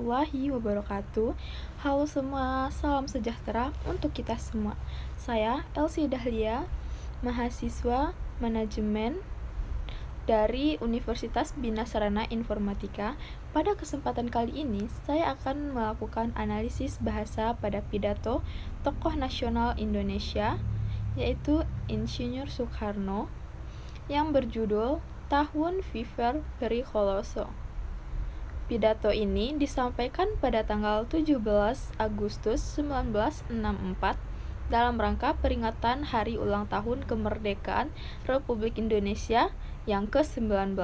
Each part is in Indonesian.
warahmatullahi wabarakatuh. Halo semua, salam sejahtera untuk kita semua. Saya Elsie Dahlia, mahasiswa manajemen dari Universitas Bina Sarana Informatika. Pada kesempatan kali ini, saya akan melakukan analisis bahasa pada pidato tokoh nasional Indonesia, yaitu Insinyur Soekarno, yang berjudul Tahun Viver Pericoloso. Pidato ini disampaikan pada tanggal 17 Agustus 1964 dalam rangka peringatan Hari Ulang Tahun Kemerdekaan Republik Indonesia yang ke-19.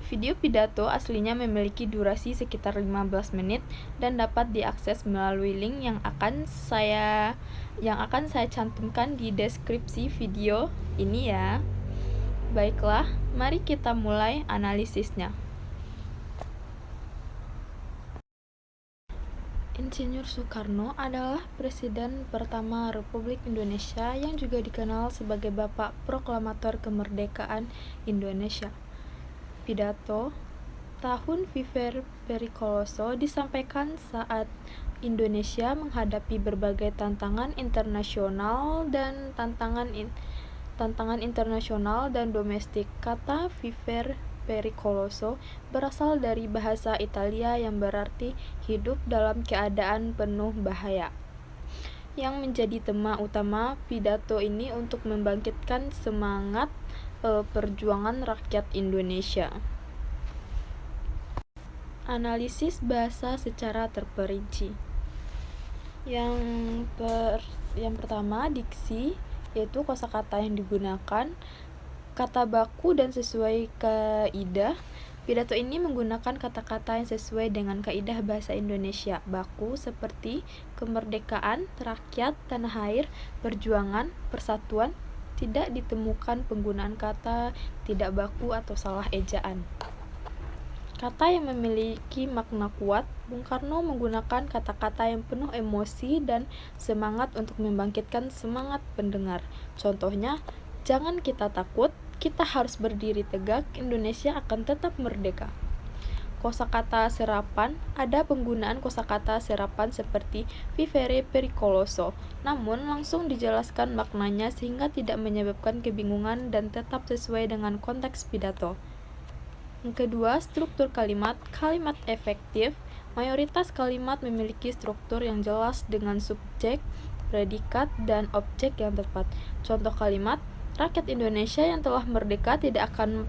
Video pidato aslinya memiliki durasi sekitar 15 menit dan dapat diakses melalui link yang akan saya cantumkan di deskripsi video ini ya. Baiklah, mari kita mulai analisisnya. Insinyur Soekarno adalah Presiden pertama Republik Indonesia yang juga dikenal sebagai Bapak Proklamator Kemerdekaan Indonesia. Pidato Tahun Viver Pericoloso disampaikan saat Indonesia menghadapi berbagai tantangan internasional dan domestik. Kata Viver Pericoloso berasal dari bahasa Italia yang berarti hidup dalam keadaan penuh bahaya. Yang menjadi tema utama pidato ini untuk membangkitkan semangat perjuangan rakyat Indonesia. Analisis bahasa secara terperinci. Yang pertama, diksi, yaitu kosakata yang digunakan, kata baku dan sesuai kaidah. Pidato ini menggunakan kata-kata yang sesuai dengan kaidah bahasa Indonesia. Baku seperti kemerdekaan, rakyat, tanah air, perjuangan, persatuan. Tidak ditemukan penggunaan kata tidak baku atau salah ejaan. Kata yang memiliki makna kuat. Bung Karno menggunakan kata-kata yang penuh emosi dan semangat untuk membangkitkan semangat pendengar. Contohnya, jangan kita takut, kita harus berdiri tegak, Indonesia akan tetap merdeka. Kosakata serapan, ada penggunaan kosakata serapan seperti vivere pericoloso, namun langsung dijelaskan maknanya sehingga tidak menyebabkan kebingungan dan tetap sesuai dengan konteks pidato. Yang kedua, struktur kalimat efektif. Mayoritas kalimat memiliki struktur yang jelas dengan subjek, predikat, dan objek yang tepat. Contoh kalimat, rakyat Indonesia yang telah merdeka tidak akan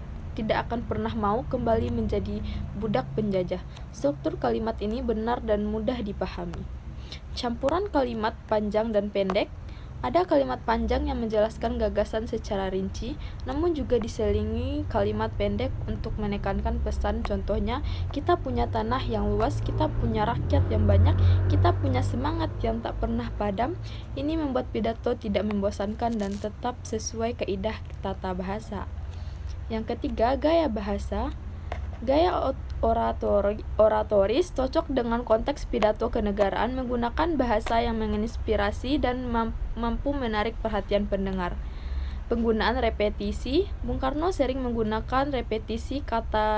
pernah mau kembali menjadi budak penjajah. Struktur kalimat ini benar dan mudah dipahami. Campuran kalimat panjang dan pendek. Ada kalimat panjang yang menjelaskan gagasan secara rinci, namun juga diselingi kalimat pendek untuk menekankan pesan. Contohnya, kita punya tanah yang luas, kita punya rakyat yang banyak, kita punya semangat yang tak pernah padam. Ini membuat pidato tidak membosankan dan tetap sesuai kaidah tata bahasa. Yang ketiga, gaya bahasa. Gaya oratoris cocok dengan konteks pidato kenegaraan, menggunakan bahasa yang menginspirasi dan mampu menarik perhatian pendengar. Penggunaan repetisi. Bung Karno sering menggunakan repetisi kata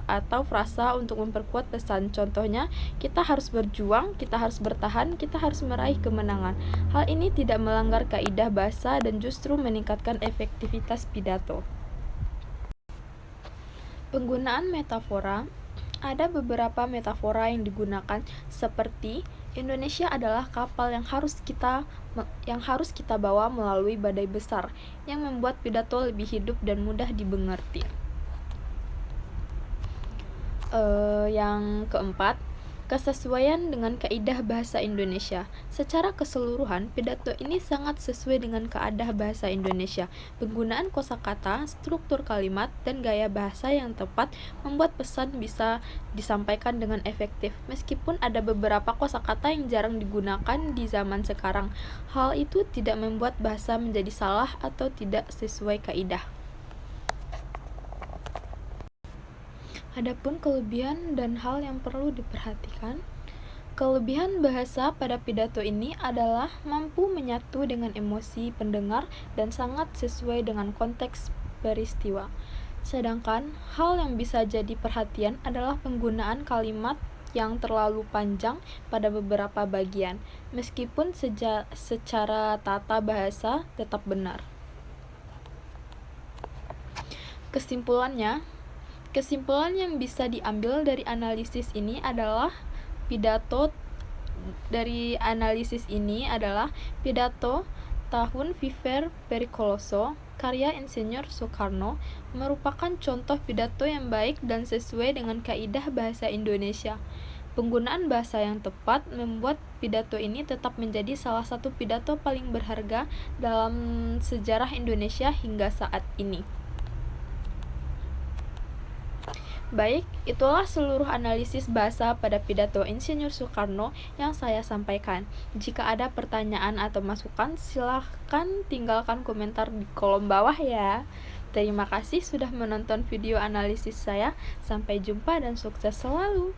atau frasa untuk memperkuat pesan. Contohnya, kita harus berjuang, kita harus bertahan, kita harus meraih kemenangan. Hal ini tidak melanggar kaidah bahasa dan justru meningkatkan efektivitas pidato. Penggunaan metafora. Ada beberapa metafora yang digunakan seperti Indonesia adalah kapal yang harus kita bawa melalui badai besar, yang membuat pidato lebih hidup dan mudah dimengerti. Yang keempat, kesesuaian dengan kaidah bahasa Indonesia. Secara keseluruhan, pidato ini sangat sesuai dengan kaidah bahasa Indonesia. Penggunaan kosakata, struktur kalimat, dan gaya bahasa yang tepat membuat pesan bisa disampaikan dengan efektif. Meskipun ada beberapa kosakata yang jarang digunakan di zaman sekarang, hal itu tidak membuat bahasa menjadi salah atau tidak sesuai kaidah. Adapun kelebihan dan hal yang perlu diperhatikan. Kelebihan bahasa pada pidato ini adalah mampu menyatu dengan emosi pendengar dan sangat sesuai dengan konteks peristiwa. Sedangkan hal yang bisa jadi perhatian adalah penggunaan kalimat yang terlalu panjang pada beberapa bagian, meskipun secara tata bahasa tetap benar. Kesimpulan yang bisa diambil dari analisis ini adalah pidato tahun Viver Pericoloso karya Insinyur Soekarno merupakan contoh pidato yang baik dan sesuai dengan kaidah bahasa Indonesia. Penggunaan bahasa yang tepat membuat pidato ini tetap menjadi salah satu pidato paling berharga dalam sejarah Indonesia hingga saat ini. Baik, itulah seluruh analisis bahasa pada pidato Insinyur Soekarno yang saya sampaikan. Jika ada pertanyaan atau masukan, silahkan tinggalkan komentar di kolom bawah ya. Terima kasih sudah menonton video analisis saya. Sampai jumpa dan sukses selalu.